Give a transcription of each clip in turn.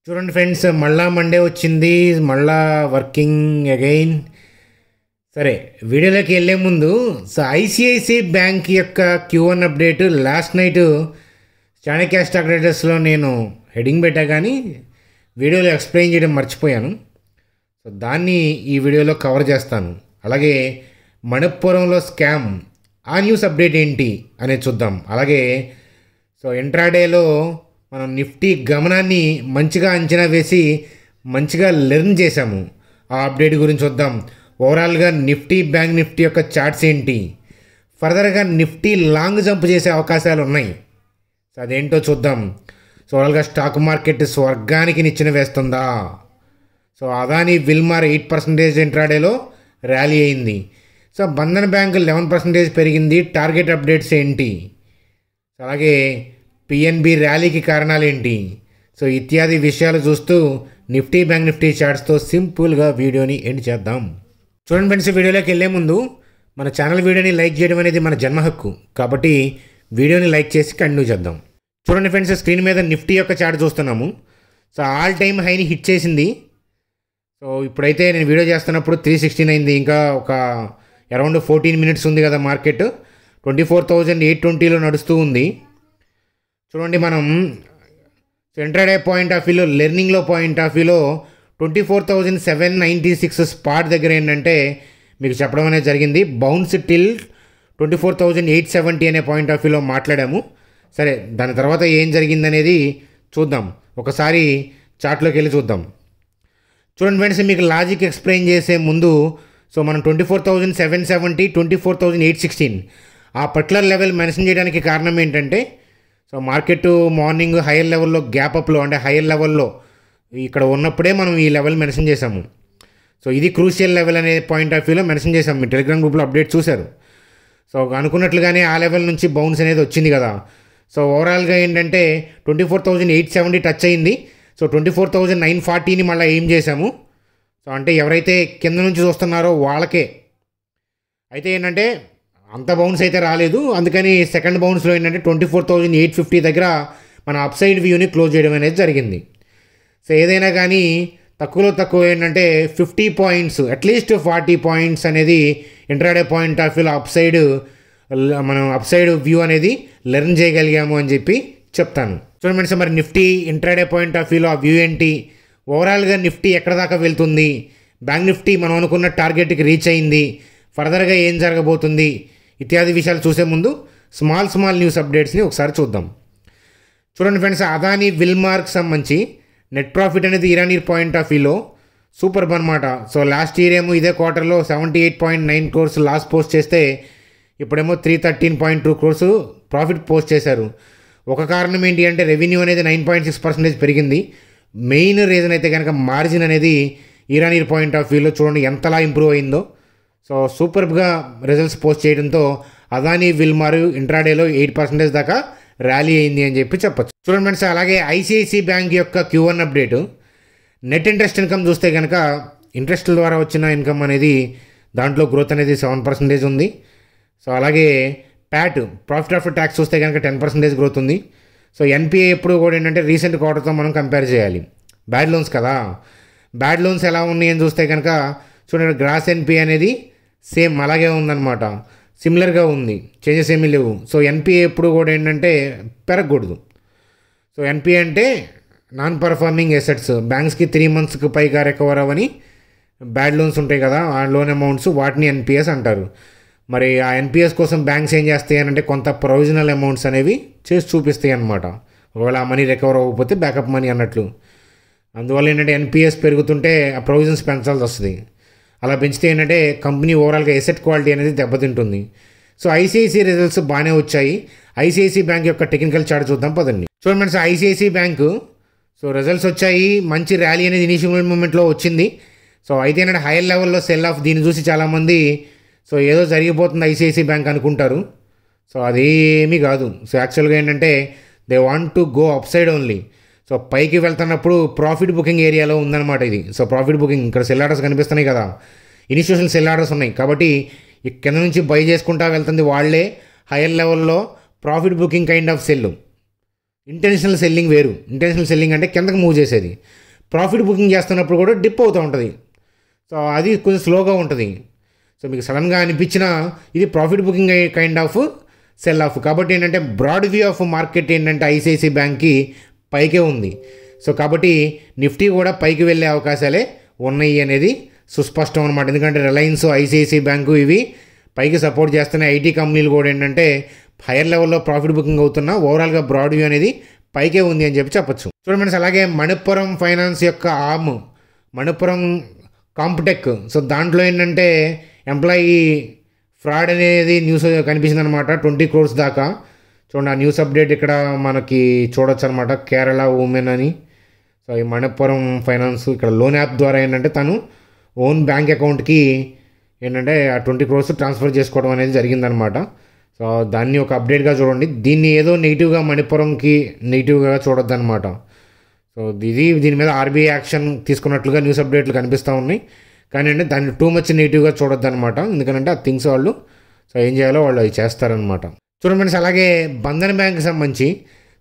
చూడండి ఫ్రెండ్స్, మళ్ళా మండే వచ్చింది. మళ్ళా వర్కింగ్ అగైన్. సరే, వీడియోలోకి వెళ్ళే ముందు ఐసిఐసిఐ బ్యాంక్ యొక్క Q1 update last night Chanakya stock ట్రేడర్స్లో నేను హెడింగ్ పెట్టా, కానీ వీడియోలో ఎక్స్ప్లెయిన్ చేయడం మర్చిపోయాను. సో దాన్ని ఈ వీడియోలో కవర్ చేస్తాను. అలాగే మణప్పురంలో స్కామ్, ఆ న్యూస్ అప్డేట్ ఏంటి అనేది చూద్దాం. అలాగే ఇంట్రాడేలో మనం నిఫ్టీ గమనాన్ని మంచిగా అంచనా వేసి మంచిగా లెర్న్ చేశాము. ఆ అప్డేట్ గురించి చూద్దాం. ఓవరాల్గా నిఫ్టీ, బ్యాంక్ నిఫ్టీ యొక్క చార్ట్స్ ఏంటి, ఫర్దర్గా నిఫ్టీ లాంగ్ జంప్ చేసే అవకాశాలు ఉన్నాయి. సో అదేంటో చూద్దాం. ఓవరాల్గా స్టాక్ మార్కెట్ స్వర్గానికి నిచ్చెన వేస్తుందా? అదాని విల్మార్ 8% ఇంట్రాడేలో ర్యాలీ అయింది. బంధన్ బ్యాంక్ 11% పెరిగింది. టార్గెట్ అప్డేట్స్ ఏంటి, అలాగే పిఎన్బి ర్యాలీకి కారణాలు ఏంటి, ఇత్యాది విషయాలు చూస్తూ నిఫ్టీ, బ్యాంక్ నిఫ్టీ చార్ట్స్తో సింపుల్గా వీడియోని ఎండ్ చేద్దాం. చూడండి ఫ్రెండ్స్, వీడియోలోకి వెళ్ళే ముందు మన ఛానల్ వీడియోని లైక్ చేయడం అనేది మన జన్మ హక్కు, కాబట్టి వీడియోని లైక్ చేసి కంటిన్యూ చేద్దాం. చూడండి ఫ్రెండ్స్, స్క్రీన్ మీద నిఫ్టీ యొక్క చార్ట్ చూస్తున్నాము. ఆల్ టైమ్ హైని హిట్ చేసింది. ఇప్పుడైతే నేను వీడియో చేస్తున్నప్పుడు 316 అయింది. ఇంకా ఒక అరౌండ్ 14 మినిట్స్ ఉంది కదా. మార్కెట్ 24,820లో నడుస్తూ ఉంది. చూడండి, మనం ఇంట్రాడే పాయింట్ ఆఫ్ వ్యూలో, లెర్నింగ్లో పాయింట్ ఆఫ్ వ్యూలో 24,796 స్పాట్ దగ్గర ఏంటంటే మీకు చెప్పడం అనేది జరిగింది. బౌన్స్ టిల్ 24,870 అనే పాయింట్ ఆఫ్ వ్యూలో మాట్లాడాము. సరే, దాని తర్వాత ఏం జరిగిందనేది చూద్దాం. ఒకసారి చార్ట్లోకి వెళ్ళి చూద్దాం. చూడండి ఫ్రెండ్స్, మీకు లాజిక్ ఎక్స్ప్లెయిన్ చేసే ముందు మనం 24,770, 24,816 ఆ పర్టికులర్ లెవెల్ మెన్షన్ చేయడానికి కారణం ఏంటంటే, మార్కెట్ మార్నింగ్ హైయర్ లెవెల్లో గ్యాప్ అప్లో, అంటే హైయర్ లెవెల్లో ఇక్కడ ఉన్నప్పుడే మనం ఈ లెవెల్ మెన్షన్ చేసాము. ఇది క్రూషియల్ లెవెల్ అనే పాయింట్ ఆఫ్ వ్యూలో మెన్షన్ చేసాము. మీ టెలిగ్రామ్ గ్రూప్లో అప్డేట్ చూశారు. అనుకున్నట్లుగానే ఆ లెవెల్ నుంచి బౌన్స్ అనేది వచ్చింది కదా. ఓవరాల్గా ఏంటంటే 24,870 టచ్ అయింది. 24,940ని మళ్ళీ ఏం చేశాము. అంటే ఎవరైతే కింద నుంచి చూస్తున్నారో వాళ్ళకే అయితే ఏంటంటే అంత బౌన్స్ అయితే రాలేదు. అందుకని సెకండ్ బౌన్స్లో ఏంటంటే 24,850 దగ్గర మన అప్సైడ్ వ్యూని క్లోజ్ చేయడం అనేది జరిగింది. ఏదైనా కానీ తక్కువలో తక్కువ ఏంటంటే 50 పాయింట్స్, అట్లీస్ట్ 40 పాయింట్స్ అనేది ఇంట్రాడే పాయింట్ ఆఫ్ వ్యూలో మనం అప్సైడ్ వ్యూ అనేది లెర్న్ చేయగలిగాము అని చెప్పి చెప్తాను. చూడండి ఫ్రెండ్స్, మరి నిఫ్టీ ఇంట్రాడే పాయింట్ ఆఫ్ వ్యూలో ఆ వ్యూ ఏంటి, ఓవరాల్గా నిఫ్టీ ఎక్కడ దాకా వెళ్తుంది, బ్యాంక్ నిఫ్టీ మనం అనుకున్న టార్గెట్కి రీచ్ అయింది, ఫర్దర్గా ఏం జరగబోతుంది, ఇత్యాది విషయాలు చూసే ముందు స్మాల్ న్యూస్ అప్డేట్స్ని ఒకసారి చూద్దాం. చూడండి ఫ్రెండ్స్, అదాని విల్మార్కి సంబంధించి నెట్ ప్రాఫిట్ అనేది ఇరానీ పాయింట్ ఆఫ్ వ్యూలో సూపర్ అనమాట. లాస్ట్ ఇయర్ ఏమో ఇదే క్వార్టర్లో 78.9 crores లాస్ పోస్ట్ చేస్తే ఇప్పుడేమో 313.2 crores ప్రాఫిట్ పోస్ట్ చేశారు. ఒక కారణం ఏంటి అంటే రెవెన్యూ అనేది 9.6% పెరిగింది. మెయిన్ రీజన్ అయితే కనుక మార్జిన్ అనేది ఇరానీ పాయింట్ ఆఫ్ వ్యూలో చూడండి ఎంతలా ఇంప్రూవ్ అయిందో. సూపర్గా రిజల్ట్స్ పోస్ట్ చేయడంతో అదాని విల్మార్ ఇంట్రాడేలో 8% దాకా ర్యాలీ అయింది అని చెప్పి చెప్పచ్చు. చూడండి ఫ్రెండ్స్, అలాగే ఐసిఐసిఐ బ్యాంక్ యొక్క Q1 update, net interest income చూస్తే కనుక ఇంట్రెస్ట్ ద్వారా వచ్చిన ఇన్కమ్ అనేది దాంట్లో గ్రోత్ అనేది 7% ఉంది. అలాగే ప్యాట్, ప్రాఫిట్ ఆఫ్టర్ ట్యాక్స్ చూస్తే కనుక 10% గ్రోత్ ఉంది. ఎన్పిఏ ఎప్పుడు కూడా ఏంటంటే రీసెంట్ క్వార్టర్తో మనం కంపేర్ చేయాలి. బ్యాడ్ లోన్స్ కదా, బ్యాడ్ లోన్స్ ఎలా ఉన్నాయి అని చూస్తే కనుక చూడండి, గ్రాస్ ఎన్పిఏ అనేది సేమ్ అలాగే ఉందన్నమాట, సిమిలర్గా ఉంది, చేంజెస్ ఏమీ లేవు. ఎన్పిఏ ఎప్పుడు కూడా ఏంటంటే పెరగకూడదు. ఎన్పిఏ అంటే నాన్ పర్ఫార్మింగ్ అసెట్స్, బ్యాంక్స్కి 3 monthsకి పైగా రికవర్ అవ్వని బ్యాడ్ లోన్స్ ఉంటాయి కదా, ఆ లోన్ అమౌంట్స్, వాటిని ఎన్పిఎస్ అంటారు. మరి ఆ ఎన్పిఎస్ కోసం బ్యాంక్స్ ఏం చేస్తాయి అంటే కొంత ప్రొవిజనల్ అమౌంట్స్ అనేవి చేసి చూపిస్తాయి అన్నమాట. ఒకవేళ ఆ మనీ రికవర్ అవ్వకపోతే బ్యాకప్ మనీ అన్నట్లు. అందువల్ల ఏంటంటే ఎన్పిఎస్ పెరుగుతుంటే ఆ ప్రొవిజన్స్ పెంచాల్సి వస్తుంది. అలా పెంచితే ఏంటంటే కంపెనీ ఓవరాల్గా ఎసెట్ క్వాలిటీ అనేది దెబ్బతింటుంది. ఐసిఐసిఐ రిజల్ట్స్ బాగానే వచ్చాయి. ఐసిఐసిఐ బ్యాంక్ యొక్క టెక్నికల్ చార్ట్ చూద్దాం పదండి. చూడండి ఫ్రెండ్స్, ఐసిఐసిఐ బ్యాంకు రిజల్ట్స్ వచ్చాయి, మంచి ర్యాలీ అనేది ఇనిషియల్ మూమెంట్లో వచ్చింది. అయితే ఏంటంటే హైయర్ లెవెల్లో సెల్ ఆఫ్, దీన్ని చూసి చాలామంది ఏదో జరిగిపోతుంది ఐసిఐసిఐ బ్యాంక్ అనుకుంటారు. అదేమీ కాదు. యాక్చువల్గా ఏంటంటే they want to go up side only. పైకి వెళ్తున్నప్పుడు ప్రాఫిట్ బుకింగ్ ఏరియాలో ఉందన్నమాట ఇది. ప్రాఫిట్ బుకింగ్, ఇక్కడ సెల్ ఆర్డర్స్ కనిపిస్తున్నాయి కదా, ఇనిషియేషన్ సెల్ ఆర్డర్స్ ఉన్నాయి కాబట్టి కింద నుంచి బై చేసుకుంటా వెళ్తుంది వాళ్ళే. హైయర్ లెవెల్లో profit booking kind of cell. Intentional selling వేరు. ఇంటెన్షనల్ సెల్లింగ్ అంటే కిందకి మూవ్ చేసేది. ప్రాఫిట్ బుకింగ్ చేస్తున్నప్పుడు కూడా డిప్ అవుతూ ఉంటుంది. సో అది కొంచెం స్లోగా ఉంటుంది. సో మీకు సడన్గా అనిపించిన ఇది profit booking kind of cell of. కాబట్టి ఏంటంటే బ్రాడ్ వ్యూ ఆఫ్ మార్కెట్ ఏంటంటే ఐసిఐసిఐ బ్యాంక్కి పైకే ఉంది. సో కాబట్టి నిఫ్టీ కూడా పైకి వెళ్ళే అవకాశాలే ఉన్నాయి అనేది సుస్పష్టం అనమాట. ఎందుకంటే రిలయన్స్, ఐసిఐసిఐ బ్యాంకు ఇవి పైకి సపోర్ట్ చేస్తున్నాయి. ఐటీ కంపెనీలు కూడా ఏంటంటే హైయర్ లెవెల్లో ప్రాఫిట్ బుకింగ్ అవుతున్నా ఓవరాల్గా బ్రాడ్ వ్యూ అనేది పైకే ఉంది అని చెప్పొచ్చు. చూడండి ఫ్రెండ్స్, అలాగే మణిపురం ఫైనాన్స్ యొక్క ఆర్మ్ మణిపురం కాంప్టెక్. సో దాంట్లో ఏంటంటే ఎంప్లాయీ ఫ్రాడ్ అనేది న్యూస్ కనిపించింది అనమాట, 20 crores దాకా. చూడండి ఆ న్యూస్ అప్డేట్ ఇక్కడ మనకి చూడొచ్చు అనమాట, కేరళ ఉమెన్ అని. సో ఈ మణిపురం ఫైనాన్స్ ఇక్కడ లోన్ యాప్ ద్వారా ఏంటంటే తను ఓన్ బ్యాంక్ అకౌంట్కి ఏంటంటే ఆ 20 crores ట్రాన్స్ఫర్ చేసుకోవడం అనేది జరిగిందనమాట. సో దాన్ని ఒక అప్డేట్గా చూడండి. దీన్ని ఏదో నెగిటివ్గా మణిపురంకి నెగిటివ్గా చూడొద్దు అనమాట. సో దీని మీద ఆర్బీఐ యాక్షన్ తీసుకున్నట్లుగా న్యూస్ అప్డేట్లు కనిపిస్తూ ఉన్నాయి. కానీ అంటే దాన్ని టూ మచ్ నెగిటివ్గా చూడొద్దు అనమాట. ఎందుకంటే ఆ థింగ్స్ వాళ్ళు సో ఏం చేయాలో వాళ్ళు అవి చేస్తారనమాట. చూడండి ఫ్రెండ్స్, అలాగే బంధన్ బ్యాంక్కి సంబంధించి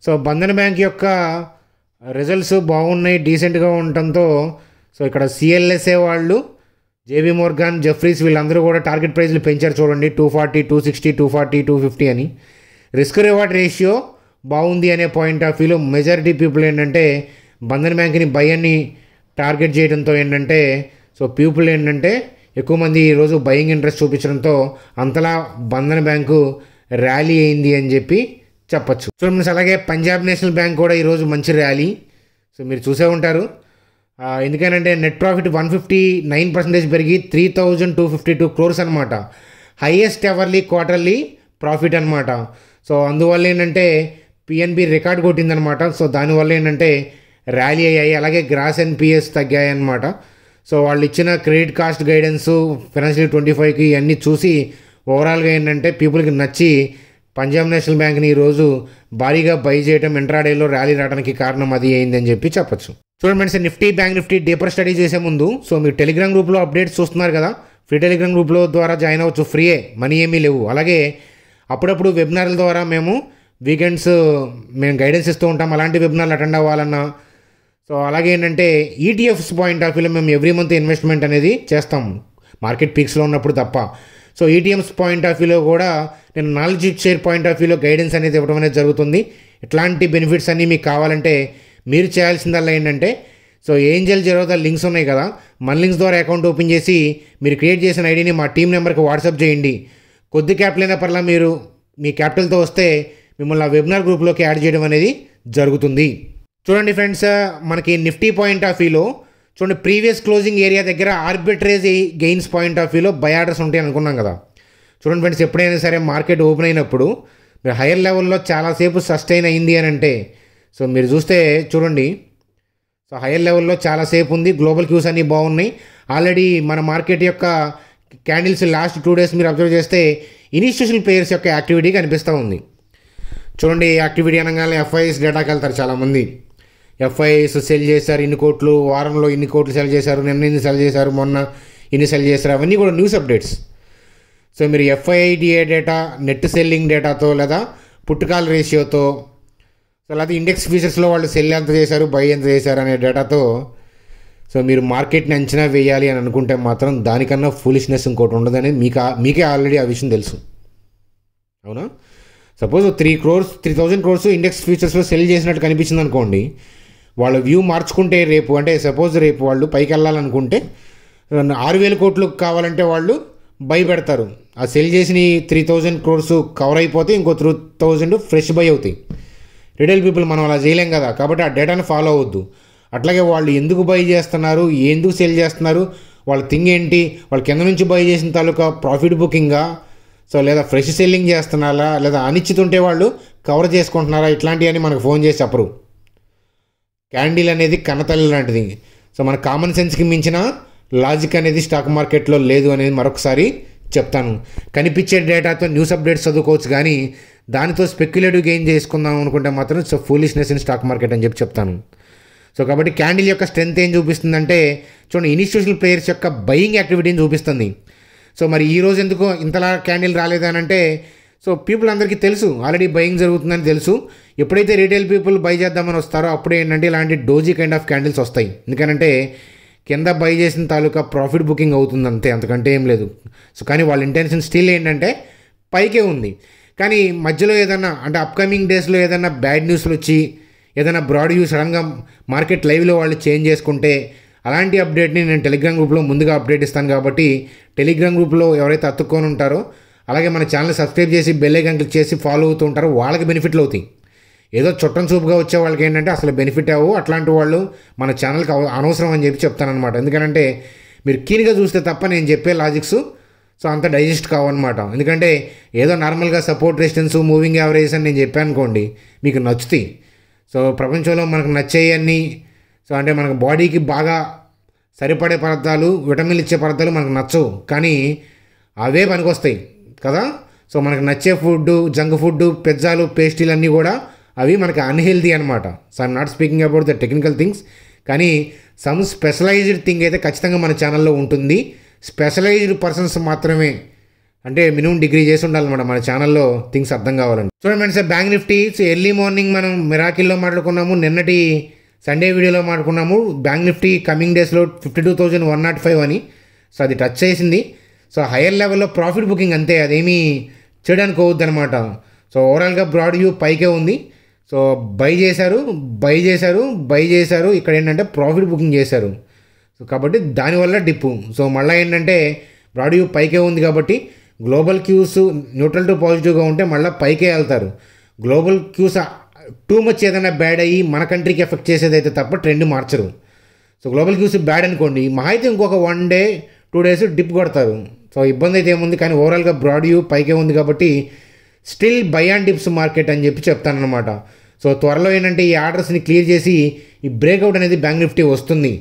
సో బంధన్ బ్యాంక్ యొక్క రిజల్ట్స్ బాగున్నాయి, డీసెంట్గా ఉండటంతో సో ఇక్కడ సిఎల్ఎస్ఏ వాళ్ళు, జేబీ మోర్గాన్, జెఫ్రీస్ వీళ్ళందరూ కూడా టార్గెట్ ప్రైస్లు పెంచారు. చూడండి 240, 260, 240, 250 అని. రిస్క్ రివార్డ్ రేషియో బాగుంది అనే పాయింట్ ఆఫ్ వ్యూలో మెజారిటీ పీపుల్ ఏంటంటే బంధన్ బ్యాంక్ని బై అని టార్గెట్ చేయడంతో ఏంటంటే సో పీపుల్ ఏంటంటే ఎక్కువ మంది ఈరోజు బయింగ్ ఇంట్రెస్ట్ చూపించడంతో అంతలా బంధన్ బ్యాంకు ర్యాలీ అయింది అని చెప్పచ్చు. చూడండి, అలాగే పంజాబ్ నేషనల్ బ్యాంక్ కూడా ఈరోజు మంచి ర్యాలీ. సో మీరు చూసే ఉంటారు. ఎందుకనంటే నెట్ ప్రాఫిట్ 159% పెరిగి 3,252 crores అనమాట. హైయెస్ట్ ఎవర్లీ క్వార్టర్లీ ప్రాఫిట్ అనమాట. సో అందువల్ల ఏంటంటే పిఎన్బి రికార్డ్ కొట్టిందనమాట. సో దానివల్ల ఏంటంటే ర్యాలీ అయ్యాయి. అలాగే గ్రాస్ ఎన్పిఎస్ తగ్గాయి అనమాట. సో వాళ్ళు ఇచ్చిన క్రెడిట్ కాస్ట్ గైడెన్స్ ఫైనాన్షియల్ 25కి ఇవన్నీ చూసి ఓవరాల్గా ఏంటంటే పీపుల్కి నచ్చి పంజాబ్ నేషనల్ బ్యాంక్ని ఈరోజు భారీగా బై చేయడం, ఇంట్రాడేలో ర్యాలీ రావడానికి కారణం అది అయిందని చెప్పచ్చు. చూడండి friends, Nifty, bank Nifty deeper study చేసే ముందు సో మీరు టెలిగ్రామ్ గ్రూప్లో అప్డేట్స్ చూస్తున్నారు కదా, ఫ్రీ టెలిగ్రామ్ గ్రూప్లో ద్వారా జాయిన్ అవ్వచ్చు. ఫ్రీయే, మనీ ఏమీ లేవు. అలాగే అప్పుడప్పుడు వెబినార్ల ద్వారా మేము వీకెండ్స్ గైడెన్స్ ఇస్తూ ఉంటాం. అలాంటి వెబినార్లు అటెండ్ అవ్వాలన్నా సో అలాగే ఏంటంటే ఈటీఎఫ్స్ పాయింట్ ఆఫ్ వ్యూలో మేము ఎవ్రీ మంత్ ఇన్వెస్ట్మెంట్ అనేది చేస్తాం మార్కెట్ పీక్స్లో ఉన్నప్పుడు తప్ప. సో ఈటీఎంస్ పాయింట్ ఆఫ్ వ్యూలో కూడా నేను నాలెడ్జ్ షేర్ పాయింట్ ఆఫ్ వ్యూలో గైడెన్స్ అనేది ఇవ్వడం అనేది జరుగుతుంది. ఇట్లాంటి బెనిఫిట్స్ అన్నీ మీకు కావాలంటే మీరు చేయాల్సిందల్లా ఏంటంటే సో ఏంజల్ జెరోదా లింక్స్ ఉన్నాయి కదా, మన లింక్స్ ద్వారా అకౌంట్ ఓపెన్ చేసి మీరు క్రియేట్ చేసిన ఐడిని మా టీం నెంబర్కి వాట్సాప్ చేయండి. కొద్ది క్యాపిటల్ అయినా పర్లా మీరు మీ క్యాపిటల్తో వస్తే మిమ్మల్ని ఆ వెబినార్ గ్రూప్లోకి యాడ్ చేయడం అనేది జరుగుతుంది. చూడండి ఫ్రెండ్స్, మనకి నిఫ్టీ పాయింట్ ఆఫ్ వ్యూలో చూడండి ప్రీవియస్ క్లోజింగ్ ఏరియా దగ్గర ఆర్బిట్రేజ్ గెయిన్స్ పాయింట్ ఆఫ్ వ్యూలో బై ఆర్డర్స్ ఉంటాయి అనుకున్నాం కదా. చూడండి ఫ్రెండ్స్, ఎప్పుడైనా సరే మార్కెట్ ఓపెన్ అయినప్పుడు మీరు హైయర్ లెవెల్లో చాలాసేపు సస్టైన్ అయింది అని అంటే సో మీరు చూస్తే చూడండి సో హైయర్ లెవెల్లో చాలాసేపు ఉంది. గ్లోబల్ క్యూస్ అన్నీ బాగున్నాయి. ఆల్రెడీ మన మార్కెట్ యొక్క క్యాండిల్స్ లాస్ట్ 2 days మీరు అబ్జర్వ్ చేస్తే ఇన్స్టిట్యూషనల్ ప్లేయర్స్ యొక్క యాక్టివిటీ కనిపిస్తూ ఉంది. చూడండి, యాక్టివిటీ అనగానే ఎఫ్ఐఎస్ డేటాకి వెళ్తారు చాలామంది. ఎఫ్ఐఎస్ సెల్ చేశారు ఇన్ని కోట్లు, వారంలో ఇన్ని కోట్లు సెల్ చేశారు, నిన్న ఇన్ని సెల్ చేశారు, మొన్న ఇన్ని సెల్ చేశారు, అవన్నీ కూడా న్యూస్ అప్డేట్స్. సో మీరు ఎఫ్ఐడిఏ డేటా, నెట్ సెల్లింగ్ డేటాతో లేదా పుట్టుకాల్ రేషియోతో సో లేదా ఇండెక్స్ ఫీచర్స్లో వాళ్ళు సెల్ ఎంత చేశారు, బై ఎంత చేశారు అనే డేటాతో సో మీరు మార్కెట్ని అంచనా వేయాలి అని అనుకుంటే మాత్రం దానికన్నా ఫూలిష్నెస్ ఇంకోటి ఉండదని మీకే ఆల్రెడీ ఆ విషయం తెలుసు, అవునా? సపోజ్ 3,000 crores ఇండెక్స్ ఫ్యూచర్స్లో సెల్ చేసినట్టు కనిపించింది అనుకోండి, వాళ్ళ వ్యూ మార్చుకుంటే రేపు అంటే సపోజ్ రేపు వాళ్ళు పైకి వెళ్ళాలనుకుంటే 6,000 కోట్లు కావాలంటే వాళ్ళు బై పెడతారు. ఆ సెల్ చేసిన 3,000 crores కవర్ అయిపోతే ఇంకో 3,000 ఫ్రెష్ బై అవుతాయి. రిటైల్ పీపుల్ మనం అలా చేయలేం కదా, కాబట్టి ఆ డేటాను ఫాలో అవ్వద్దు. అట్లాగే వాళ్ళు ఎందుకు బై చేస్తున్నారు, ఎందుకు సెల్ చేస్తున్నారు, వాళ్ళ థింగ్ ఏంటి, వాళ్ళు కింద నుంచి బై చేసిన తాలూకా ప్రాఫిట్ బుకింగా సో లేదా ఫ్రెష్ సెల్లింగ్ చేస్తున్నారా, లేదా అనిశ్చితుంటే వాళ్ళు కవర్ చేసుకుంటున్నారా, ఇట్లాంటివన్నీ మనకు ఫోన్ చేసి చెప్పరు. క్యాండిల్ అనేది కన్నతల్లి లాంటిది. సో మన కామన్ సెన్స్కి మించిన లాజిక్ అనేది స్టాక్ మార్కెట్లో లేదు అనేది మరొకసారి చెప్తాను. కనిపించే డేటాతో న్యూస్ అప్డేట్స్ చదువుకోవచ్చు, కానీ దానితో స్పెక్యులేటివ్ గెయిన్ చేసుకుందాం అనుకుంటే మాత్రం so foolishness in stock market అని చెప్తాను. సో కాబట్టి క్యాండిల్ యొక్క స్ట్రెంత్ ఏం చూపిస్తుందంటే చూడండి ఇన్స్టిట్యూషనల్ ప్లేయర్స్ యొక్క బయింగ్ యాక్టివిటీని చూపిస్తుంది. సో మరి ఈరోజు ఎందుకు ఇంతలా క్యాండిల్ రాలేదనంటే సో పీపుల్ అందరికీ తెలుసు ఆల్రెడీ బయింగ్ జరుగుతుందని తెలుసు. ఎప్పుడైతే రీటైల్ పీపుల్ బై చేద్దామని వస్తారో అప్పుడు ఏంటంటే ఇలాంటి డోజీ కైండ్ ఆఫ్ క్యాండిల్స్ వస్తాయి. ఎందుకంటే కింద బై చేసిన తాలూకా ప్రాఫిట్ బుకింగ్ అవుతుంది అంతే, అంతకంటే ఏం లేదు. సో కానీ వాళ్ళ ఇంటెన్షన్ స్టిల్ ఏంటంటే పైకే ఉంది. కానీ మధ్యలో ఏదన్నా అంటే అప్కమింగ్ డేస్లో ఏదైనా బ్యాడ్ న్యూస్లు వచ్చి ఏదైనా బ్రాడ్ వ్యూ సడన్గా మార్కెట్ లైవ్లో వాళ్ళు చేంజ్ చేసుకుంటే అలాంటి అప్డేట్ని నేను టెలిగ్రామ్ గ్రూప్లో ముందుగా అప్డేట్ ఇస్తాను. కాబట్టి టెలిగ్రామ్ గ్రూప్లో ఎవరైతే అతుక్కొని ఉంటారో అలాగే మన ఛానల్ సబ్స్క్రైబ్ చేసి బెల్ ఐకాన్ క్లిక్ చేసి ఫాలో అవుతూ ఉంటారో వాళ్ళకి బెనిఫిట్లు అవుతాయి. ఏదో చుట్టం చూపుగా వచ్చే వాళ్ళకి ఏంటంటే అసలు బెనిఫిట్ అవ్వు. అట్లాంటి వాళ్ళు మన ఛానల్కి అనవసరం అని చెప్పి చెప్తానమాట. ఎందుకంటే మీరు కీన్గా చూస్తే తప్ప నేను చెప్పే లాజిక్స్ సో అంత డైజెస్ట్ కావన్నమాట. ఎందుకంటే ఏదో నార్మల్గా సపోర్ట్ రెసిస్టెన్స్ మూవింగ్ యావరేజ్ అని నేను చెప్పాను అనుకోండి మీకు నచ్చుతాయి. సో ప్రపంచంలో మనకు నచ్చేయన్నీ సో అంటే మనకు బాడీకి బాగా సరిపడే పదార్థాలు విటమిన్లు ఇచ్చే పదార్థాలు మనకు నచ్చవు, కానీ అవే పనికొస్తాయి కదా. సో మనకు నచ్చే ఫుడ్ జంక్ ఫుడ్ పిజ్జాలు పేస్ట్రీలు అన్నీ కూడా అవి మనకి అన్హెల్దీ అనమాట. So I'm not speaking about the technical things, కానీ సమ్ స్పెషలైజ్డ్ థింగ్ అయితే ఖచ్చితంగా మన ఛానల్లో ఉంటుంది. స్పెషలైజ్డ్ పర్సన్స్ మాత్రమే అంటే మినిమం డిగ్రీ చేసి ఉండాలన్నమాట మన ఛానల్లో థింగ్స్ అర్థం కావాలండి. చూడండి friends, bank Nifty early morning మనం మిరాకిల్లో మాట్లాడుకున్నాము, నిన్నటి సండే వీడియోలో మాట్లాడుకున్నాము. బ్యాంక్ నిఫ్టీ కమింగ్ డేస్లో 52,105 అని సో అది టచ్ చేసింది. సో హయ్యర్ లెవెల్లో ప్రాఫిట్ బుకింగ్ అంతే, అదేమీ చేయడానికి అవుద్ది అనమాట. సో ఓవరాల్గా బ్రాడ్ వ్యూ పైకే ఉంది. సో బై చేశారు ఇక్కడ ఏంటంటే ప్రాఫిట్ బుకింగ్ చేశారు. సో కాబట్టి దానివల్ల డిప్పు. సో మళ్ళీ ఏంటంటే బ్రాడ్ వ్యూ పైకే ఉంది కాబట్టి గ్లోబల్ క్యూస్ న్యూట్రల్ టు పాజిటివ్గా ఉంటే మళ్ళీ పైకే వెళ్తారు. గ్లోబల్ క్యూస్ టూ మచ్ ఏదైనా బ్యాడ్ అయ్యి మన కంట్రీకి ఎఫెక్ట్ చేసేదైతే తప్ప ట్రెండ్ మార్చరు. సో గ్లోబల్ క్యూస్ బ్యాడ్ అనుకోండి, మహా అయితే ఇంకొక 1 డే 2 డేస్ డిప్ కొడతారు. సో ఇబ్బంది అయితే ఏముంది, కానీ ఓవరాల్గా బ్రాడ్ వ్యూ పైకే ఉంది కాబట్టి still by and dips market అని చెప్పి చెప్తానమాట. సో త్వరలో ఏంటంటే ఈ ఆర్డర్స్ని క్లియర్ చేసి ఈ బ్రేక్అవుట్ అనేది బ్యాంక్ నిఫ్టీ వస్తుంది.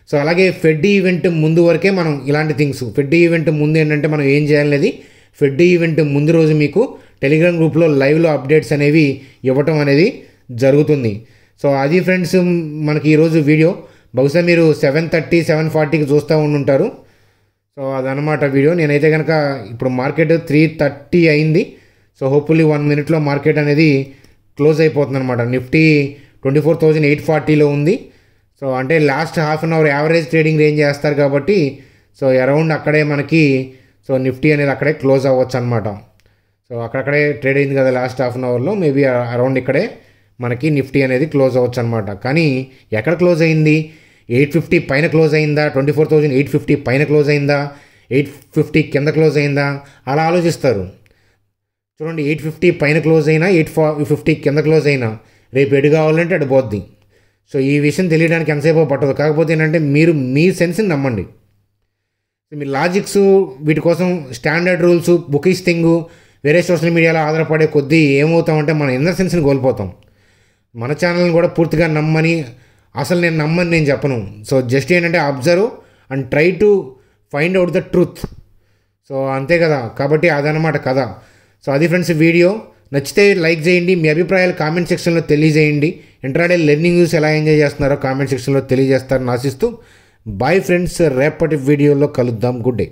సో అలాగే ఫెడ్ ఈవెంట్ ముందు వరకే మనం ఇలాంటి థింగ్స్, ఫెడ్ ఈవెంట్ ముందు ఏంటంటే మనం ఏం చేయాలనేది ఫెడ్ ఈవెంట్ ముందు రోజు మీకు టెలిగ్రామ్ గ్రూప్లో లైవ్లో అప్డేట్స్ అనేవి ఇవ్వటం అనేది జరుగుతుంది. సో అది ఫ్రెండ్స్ మనకి ఈరోజు వీడియో. బహుశా మీరు 7:30 7:40కి చూస్తూ ఉండుంటారు. సో అదనమాట వీడియో. నేనైతే కనుక ఇప్పుడు మార్కెట్ 3:30 అయింది. సో హోప్ఫుల్లీ 1 మినిట్లో మార్కెట్ అనేది క్లోజ్ అయిపోతుంది అనమాట. నిఫ్టీ 24,840లో ఉంది. సో అంటే last half an hour average trading range చేస్తారు కాబట్టి సో అరౌండ్ అక్కడే మనకి సో నిఫ్టీ అనేది అక్కడే క్లోజ్ అవ్వచ్చు అనమాట. సో అక్కడక్కడే ట్రేడ్ అయింది కదా లాస్ట్ హాఫ్ అన్ అవర్లో, మేబీ అరౌండ్ ఇక్కడే మనకి నిఫ్టీ అనేది క్లోజ్ అవ్వచ్చు అనమాట. కానీ ఎక్కడ క్లోజ్ అయింది? 850 పైన క్లోజ్ అయిందా, 24,850 పైన క్లోజ్ అయిందా, 850 కింద క్లోజ్ అయిందా అలా ఆలోచిస్తారు. చూడండి, 850 పైన క్లోజ్ అయినా 850 కింద క్లోజ్ అయినా రేపు ఎటు కావాలంటే అటు పోద్ది. సో ఈ విషయం తెలియడానికి ఎంతసేపు పట్టదు. కాకపోతే ఏంటంటే మీరు మీ సెన్స్ని నమ్మండి. మీ లాజిక్స్ వీటి కోసం స్టాండర్డ్ రూల్స్ బుకిష్ థింగ్ వేరే సోషల్ మీడియాలో ఆధారపడే కొద్దీ ఏమవుతామంటే మన ఇన్నర్ సెన్స్ని కోల్పోతాం. మన ఛానల్ని కూడా పూర్తిగా నమ్మని, అసలు నేను నమ్మని నేను చెప్పను. సో జస్ట్ ఏంటంటే observe and try to find out the truth. So అంతే కదా, కాబట్టి అదనమాట కథ. సో అది ఫ్రెండ్స్ వీడియో. నచ్చితే లైక్ చేయండి, మీ అభిప్రాయాలు కామెంట్ సెక్షన్లో తెలియజేయండి. ఇంట్రాడే లెర్నింగ్ న్యూస్ ఎలా ఎంజాయ్ చేస్తున్నారో కామెంట్ సెక్షన్లో తెలియజేస్తారని ఆశిస్తూ బాయ్ ఫ్రెండ్స్. రేపటి వీడియోలో కలుద్దాం. Good day.